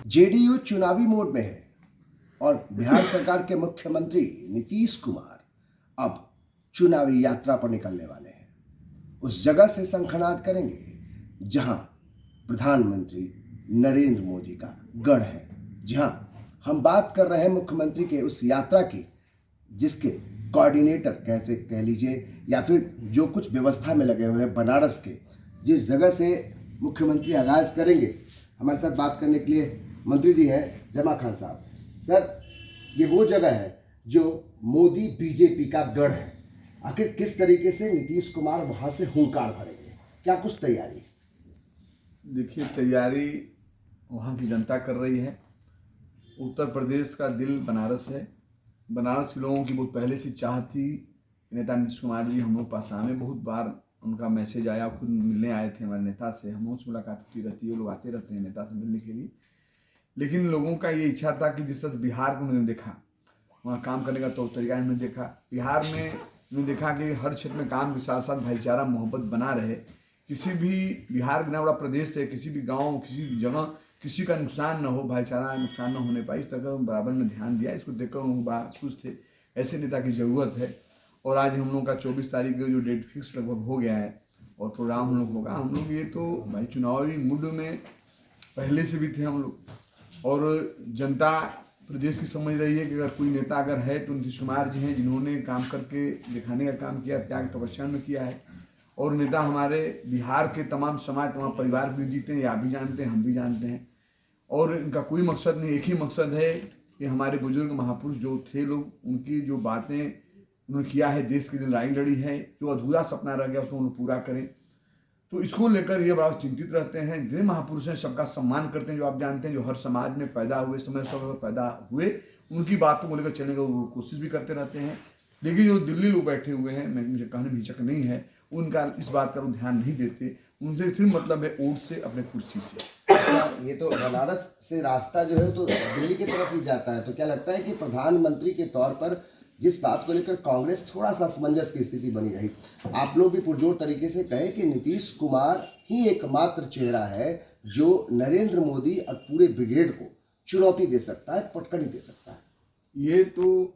JDU चुनावी mode में है और बिहार सरकार के मुख्यमंत्री नीतीश कुमार अब चुनावी यात्रा पर निकलने वाले हैं। उस जगह से शंखनाद करेंगे जहां प्रधानमंत्री नरेंद्र मोदी का गढ़ है। जहां हम बात कर रहे हैं मुख्यमंत्री के उस यात्रा की जिसके कोऑर्डिनेटर कैसे कह लीजिए या फिर जो कुछ व्यवस्था में लगे हुए हैं बनारस के, जिस जगह से मुख्यमंत्री आगाज करेंगे। हमारे साथ बात करने के लिए मंत्री जी हैं जमा खान साहब। सर, ये वो जगह है जो मोदी बीजेपी का गढ़ है। आखिर किस तरीके से नीतीश कुमार वहां से हुंकार भरेंगे, क्या कुछ तैयारी? देखिए, तैयारी वहाँ की जनता कर रही है। उत्तर प्रदेश का दिल बनारस है। बनारस के लोगों की बहुत पहले से चाह थी। नेता नीतीश कुमार जी हम लोग पास आए, बहुत बार उनका मैसेज आया, खुद मिलने आए थे हमारे नेता से। हम लोग से मुलाकात की रहती है, वो लोग आते रहते हैं नेता से मिलने के लिए। लेकिन लोगों का ये इच्छा था कि जिस तरह बिहार को मैंने देखा, वहाँ काम करने का तो तरीका मैंने देखा। बिहार में मैंने देखा कि हर क्षेत्र में काम के साथ साथ भाईचारा मोहब्बत बना रहे। किसी भी बिहार इतना बड़ा प्रदेश है, किसी भी गांव, किसी भी जगह किसी का नुकसान न हो, भाईचारा नुकसान न होने पाए, इस तरह का बराबर ने ध्यान दिया। इसको देखकर हम लोग खुश थे। ऐसे नेता की ज़रूरत है। और आज हम लोग का 24 तारीख को जो डेट फिक्स लगभग हो गया है और प्रोग्राम हम लोग होगा। हम लोग ये तो भाई चुनावी मूड में पहले से भी थे हम लोग। और जनता प्रदेश की समझ रही है कि अगर कोई नेता अगर है तो नीतीश कुमार जी हैं, जिन्होंने काम करके दिखाने का काम किया, त्याग तपस्या में किया है। और नेता हमारे बिहार के तमाम समाज, तमाम परिवार भी जीते हैं, आप भी जानते हैं, हम भी जानते हैं। और इनका कोई मकसद नहीं, एक ही मकसद है कि हमारे बुजुर्ग महापुरुष जो थे लोग, उनकी जो बातें उन्होंने किया है, देश के लिए लड़ाई लड़ी है, जो अधूरा सपना रह गया उसको उन्हें पूरा करें। तो इसको लेकर ये बड़ा चिंतित रहते हैं। जितने महापुरुष हैं सबका सम्मान करते हैं, जो आप जानते हैं, जो हर समाज में पैदा हुए, समय समय पैदा हुए, उनकी बातों को लेकर चलने की कोशिश भी करते रहते हैं। लेकिन जो दिल्ली लोग बैठे हुए हैं, मुझे कहने में हिचक नहीं है, उनका इस बात का ध्यान नहीं देते। उनसे सिर्फ मतलब है वोट से, अपने कुर्सी से। ये तो बनारस से रास्ता जो है तो दिल्ली की तरफ ही जाता है। तो क्या लगता है कि प्रधानमंत्री के तौर पर जिस बात को लेकर कांग्रेस थोड़ा सा असमंजस की स्थिति बनी रही, आप लोग भी पुरजोर तरीके से कहे कि नीतीश कुमार ही एकमात्र चेहरा है जो नरेंद्र मोदी और पूरे ब्रिगेड को चुनौती दे सकता है, पटकनी दे सकता है। ये तो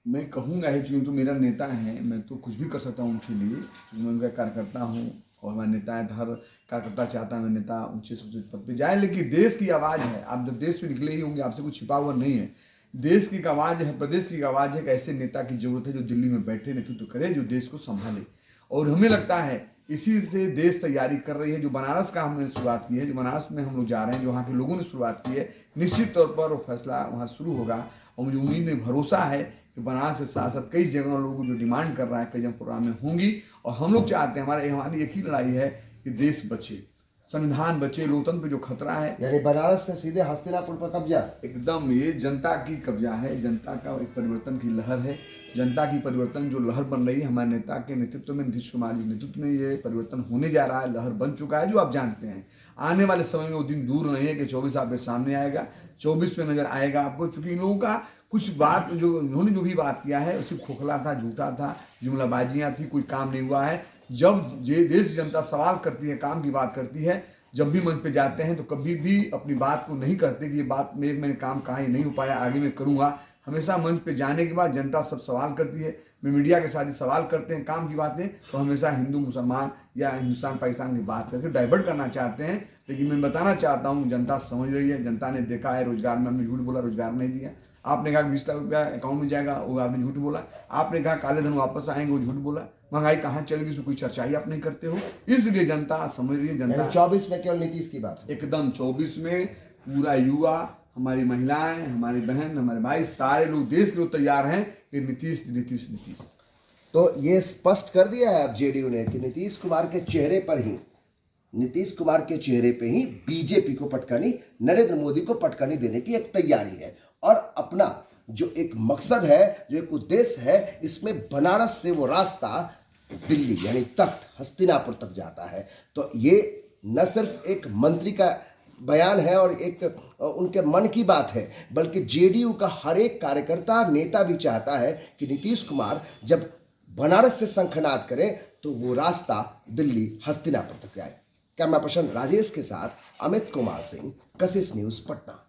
मैं कहूँगा ही, चूँकि तो मेरा नेता है, मैं तो कुछ भी कर सकता हूँ उनके लिए। मैं उनका कार्यकर्ता हूँ और हमारे नेता है, हर कार्यकर्ता चाहता है मैं नेता ऊंचे से ऊंचे पद पर जाए। लेकिन देश की आवाज़ है, आप जब देश में निकले ही होंगे, आपसे कुछ छिपा हुआ नहीं है। देश की आवाज़ है, प्रदेश की आवाज़ है कि ऐसे नेता की जरूरत है जो दिल्ली में बैठे नेतृत्व करे, जो देश को संभाले। और हमें लगता है इसी से देश तैयारी कर रही है। जो बनारस का हमने शुरुआत की है, जो बनारस में हम लोग जा रहे हैं, जो वहाँ के लोगों ने शुरुआत की है, निश्चित तौर पर वो फैसला वहाँ शुरू होगा। और मुझे उम्मीद नहीं, भरोसा है कि बनारस से साथ साथ कई जगह लोगों जो डिमांड कर रहा है, कई जगह प्रोग्राम में होंगी। और हम लोग चाहते हैं, हमारी एक ही लड़ाई है कि देश बचे, संविधान बचे, लोकतंत्र पे जो खतरा है। यानी बनारस से सीधे हस्तिनापुर पर कब्जा? एकदम, ये जनता की कब्जा है, जनता का एक परिवर्तन की लहर है। जनता की परिवर्तन जो लहर बन रही है, हमारे नेता के नेतृत्व में, नीतीश कुमार जी नेतृत्व में ये परिवर्तन होने जा रहा है, लहर बन चुका है, जो आप जानते हैं। आने वाले समय में वो दिन दूर नहीं है कि 24 आपके सामने आएगा, 24 में नजर आएगा आपको। चूंकि इन लोगों का कुछ बात, जो उन्होंने जो भी बात किया है, सिर्फ खोखला था, झूठा था, जुमलाबाजियाँ थी, कोई काम नहीं हुआ है। जब देश जनता सवाल करती है, काम की बात करती है, जब भी मंच पे जाते हैं तो कभी भी अपनी बात को नहीं कहते कि ये बात मैंने काम कहा, ये नहीं हो पाया, आगे मैं करूँगा। हमेशा मंच पे जाने के बाद जनता सब सवाल करती है। मैं मीडिया के साथ ही सवाल करते हैं काम की बातें, तो हमेशा हिंदू मुसलमान या हिंदुस्तान पाकिस्तान की बात करके डाइवर्ट करना चाहते हैं। लेकिन मैं बताना चाहता हूँ, जनता समझ रही है, जनता ने देखा है। रोजगार में हमने झूठ बोला, रोजगार नहीं दिया। आपने कहा 20 लाख रुपया अकाउंट में जाएगा, वो आपने झूठ बोला। आपने कहा काले धन वापस आएंगे, वो झूठ बोला। महंगाई कहाँ चलेगी, उसमें कोई चर्चा ही आप नहीं करते हो। इसलिए जनता समझ रही है। जनता 24 में केवल नीतीश की बात? एकदम 24 में पूरा युवा, हमारी महिलाएं, हमारी बहन, हमारे भाई, सारे लोग देश के लोग तैयार हैं कि नीतीश नीतीश नीतीश। तो ये स्पष्ट कर दिया है अब जेडीयू ने कि नीतीश कुमार के चेहरे पे ही बीजेपी को पटकनी, नरेंद्र मोदी को पटकनी देने की एक तैयारी है। और अपना जो एक मकसद है, जो एक उद्देश्य है, इसमें बनारस से वो रास्ता दिल्ली यानी तख्त हस्तिनापुर तक जाता है। तो ये न सिर्फ एक मंत्री का बयान है और एक उनके मन की बात है, बल्कि जेडीयू का हर एक कार्यकर्ता, नेता भी चाहता है कि नीतीश कुमार जब बनारस से शंखनाद करें तो वो रास्ता दिल्ली हस्तिनापुर तक जाए। कैमरा पर्सन राजेश के साथ अमित कुमार सिंह, कशिश न्यूज़, पटना।